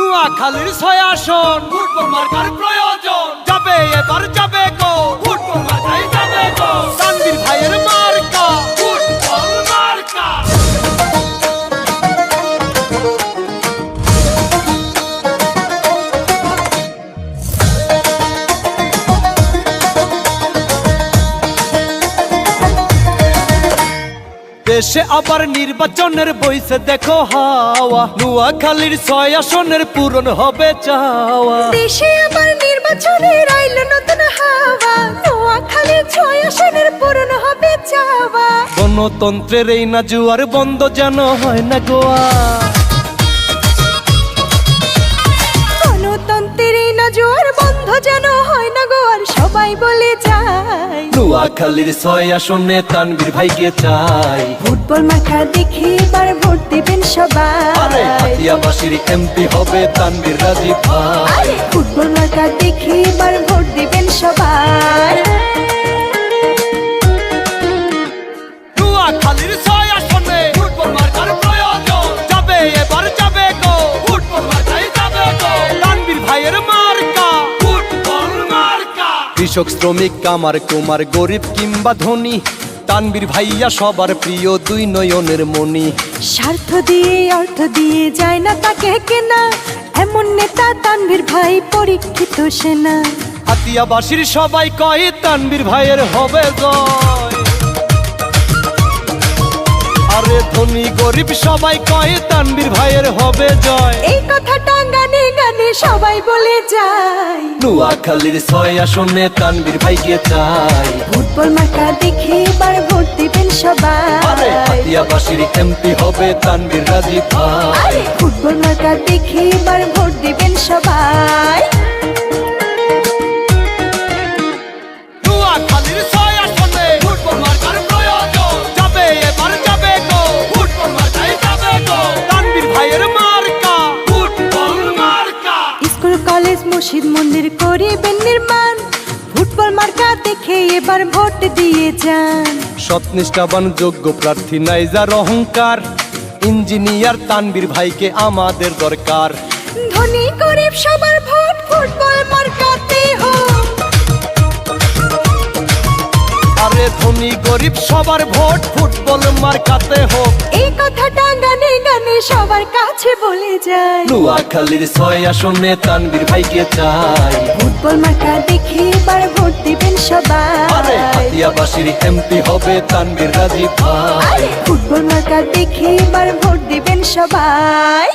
নোয়াখালীর ৬ আসন football marker প্রয়োজন যাবে এবার যাবে গো ফুটবল মার্কাই যাবে গো তানভীর ভাইয়ের মার্কা ফুটবল মার্কা। দেশে আবার নির্বাচনের বইছে দেখো হাওয়া নোয়াখালীর ৬ আসনের পূরণ হবে চাওয়া। দেশে আবার নির্বাচনের আইল নতুন হাওয়া নোয়াখালীর ৬ আসনের পূরণ হবে চাওয়া। গণতন্ত্রের এই না জুয়ার বন্ধ যেন হয় না গোয়া। গণতন্ত্রের এই না জোয়ার বন্ধ যেন হয় না গোয়ার সবাই বলে যায় নোয়াখালীর ৬ আসনে তানভীর ভাইকে চাই। ফুটবল মাঠা দেখে এবার ভোট দিবেন সবাই। আরে হাতিয়াবাসীর এমপি হবে তানভীর রাজীব ভাই। আরে ফুটবল মাঠা দেখে এবার ভোট দিবেন সবাই। নোয়াখালীর ৬ আসনে ফুটবল মার্কার প্রয়োজন যাবে এবার যাবে গো ফুটবল মার্কাই যাবে গো তানভীর ভাইয়ের মার্কা ফুটবল মার্কা। কৃষক শ্রমিক কামার কুমার গরিব কিংবা ধনী তানভীর ভাইয়া সবার প্রিয় দুই নয়নের মণি। স্বার্থ দিয়ে অর্থ দিয়ে যায় না তাকে কেনা এমন নেতা তানভীর ভাই পরীক্ষিত সেনা। হাতিয়াবাসীর সবাই কয় তানভীর ভাইয়ের হবে জয়। আরে ধনী গরিব সবাই কয় তানভীর ভাইয়ের হবে জয়। এই কথাটা গানে গানে সবাই বলে যায় নোয়াখালীর ৬ আসনে তানভীর ভাইকে চাই। ফুটবল মাঠা দেখে এবার ভোট দিবেন আরে সবাই। হাতিয়াবাসীর এমপি হবে তানভীর রাজীব ভাই। আরে ফুটবল মাঠা দেখে এবার ভোট দিবেন সবাই। নোয়াখালীর ৬ আসনে ফুটবল মার্কার প্রয়োজন যাবে এবার যাবে গো ফুটবল মার্কাই যাবে গো তানভীর ভাইয়ের মার্কা ফুটবল মার্কা। স্কুল কলেজ মসজিদ মন্দির করিবেন নির্মাণ ফুটবল মার্কা দেখে এবার ভোট দিয়ে যান। সৎনিষ্ঠাবান যোগ্য প্রার্থী নাই যার অহংকার ইঞ্জিনিয়ার তানভীর ভাইকে আমাদের দরকার। ধনী গরিব সবার ভোট ফুটবল মার্কাতে হোক। আরে ধনী গরিব সবার ভোট ফুটবল মার্কাতে হোক। এই কথাটা গানে গানে সবার কাছে বলে যায় নোয়াখালীর ৬ আসনে তানভীর ভাইকে চাই। ফুটবল মার্কা দেখে এবার ভোট দিবেন আরে সবাই। হাতিয়াবাসীর এমপি হবে তানভীর রাজীব ভাই। আরে ফুটবল মার্কা দেখে এবার ভোট দিবেন সবাই।